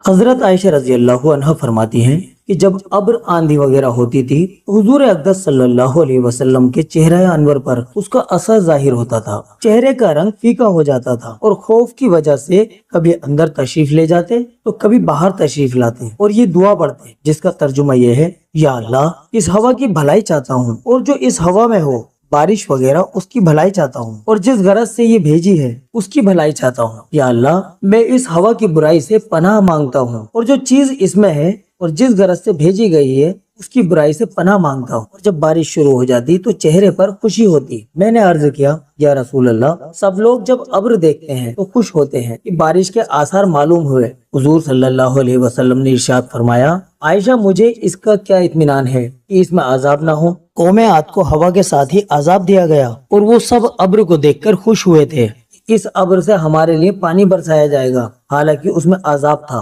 حضرت عائشہ رضی اللہ عنہ فرماتی ہیں کہ جب ابر آندھی وغیرہ ہوتی تھی تو حضور اقدس صلی اللہ علیہ وسلم کے چہرہ انور پر اس کا اثر ظاہر ہوتا تھا، چہرے کا رنگ پھیکا ہو جاتا تھا اور خوف کی وجہ سے کبھی اندر تشریف لے جاتے تو کبھی باہر تشریف لاتے اور یہ دعا پڑھتے جس کا ترجمہ یہ ہے: یا اللہ، اس ہوا کی بھلائی چاہتا ہوں اور جو اس ہوا میں ہو، بارش وغیرہ اس کی بھلائی چاہتا ہوں، اور جس غرض سے یہ بھیجی ہے اس کی بھلائی چاہتا ہوں۔ یا اللہ، میں اس ہوا کی برائی سے پناہ مانگتا ہوں، اور جو چیز اس میں ہے اور جس غرض سے بھیجی گئی ہے اس کی برائی سے پناہ مانگتا ہوں۔ اور جب بارش شروع ہو جاتی تو چہرے پر خوشی ہوتی۔ میں نے عرض کیا: یا رسول اللہ، سب لوگ جب ابر دیکھتے ہیں تو خوش ہوتے ہیں کہ بارش کے آثار معلوم ہوئے۔ حضور صلی اللہ علیہ وسلم نے ارشاد فرمایا: عائشہ، مجھے اس کا کیا اطمینان ہے کہ اس میں عذاب نہ ہو۔ قوم عاد کو ہوا کے ساتھ ہی عذاب دیا گیا اور وہ سب ابر کو دیکھ کر خوش ہوئے تھے۔ اس ابر سے ہمارے لیے پانی برسایا جائے گا، حالانکہ اس میں عذاب تھا۔